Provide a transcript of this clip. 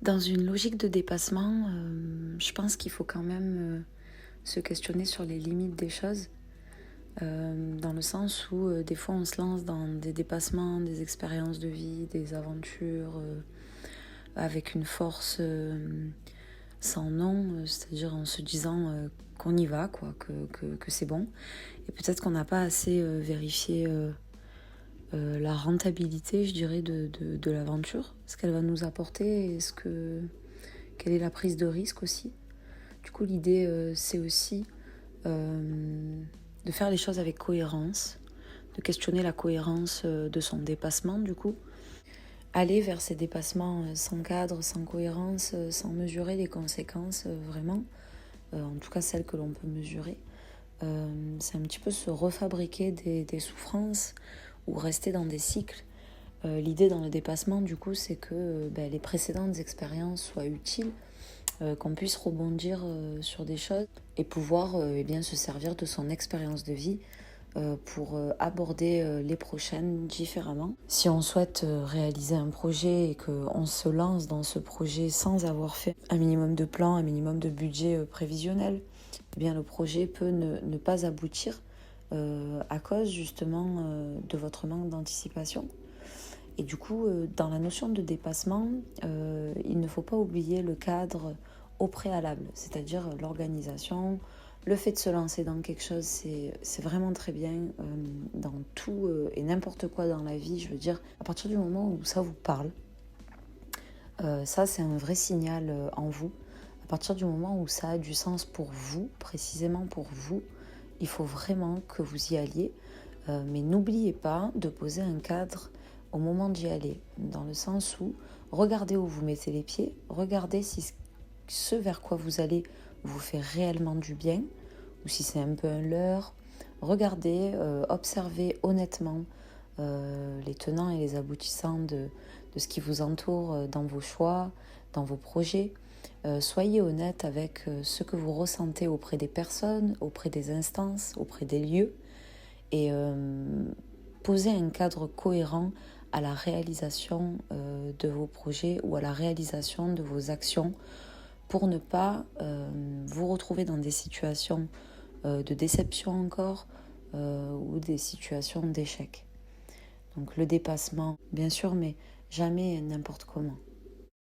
Dans une logique de dépassement, je pense qu'il faut quand même se questionner sur les limites des choses, dans le sens où des fois on se lance dans des dépassements, des expériences de vie, des aventures avec une force sans nom, c'est-à-dire en se disant qu'on y va, quoi, que c'est bon. Et peut-être qu'on n'a pas assez vérifié la rentabilité, je dirais, de l'aventure, ce qu'elle va nous apporter, quelle est la prise de risque aussi. Du coup, l'idée, c'est aussi de faire les choses avec cohérence, de questionner la cohérence de son dépassement, du coup. Aller vers ces dépassements sans cadre, sans cohérence, sans mesurer les conséquences, vraiment, en tout cas celles que l'on peut mesurer. C'est un petit peu se refabriquer des souffrances ou rester dans des cycles. L'idée dans le dépassement, du coup, c'est que les précédentes expériences soient utiles, qu'on puisse rebondir sur des choses et pouvoir se servir de son expérience de vie pour aborder les prochaines différemment. Si on souhaite réaliser un projet et qu'on se lance dans ce projet sans avoir fait un minimum de plan, un minimum de budget prévisionnel, eh bien le projet peut ne pas aboutir à cause justement de votre manque d'anticipation. Et du coup, dans la notion de dépassement, il ne faut pas oublier le cadre au préalable, c'est-à-dire l'organisation. Le fait de se lancer dans quelque chose, c'est vraiment très bien dans tout et n'importe quoi dans la vie. Je veux dire, à partir du moment où ça vous parle, ça c'est un vrai signal en vous. À partir du moment où ça a du sens pour vous, précisément pour vous, il faut vraiment que vous y alliez. Mais n'oubliez pas de poser un cadre au moment d'y aller, dans le sens où regardez où vous mettez les pieds, regardez si ce vers quoi vous allez vous fait réellement du bien, ou si c'est un peu un leurre. Regardez, observez honnêtement les tenants et les aboutissants de ce qui vous entoure dans vos choix, dans vos projets. Soyez honnête avec ce que vous ressentez auprès des personnes, auprès des instances, auprès des lieux, et poser un cadre cohérent à la réalisation de vos projets ou à la réalisation de vos actions pour ne pas vous retrouver dans des situations de déception encore ou des situations d'échec. Donc le dépassement, bien sûr, mais jamais n'importe comment.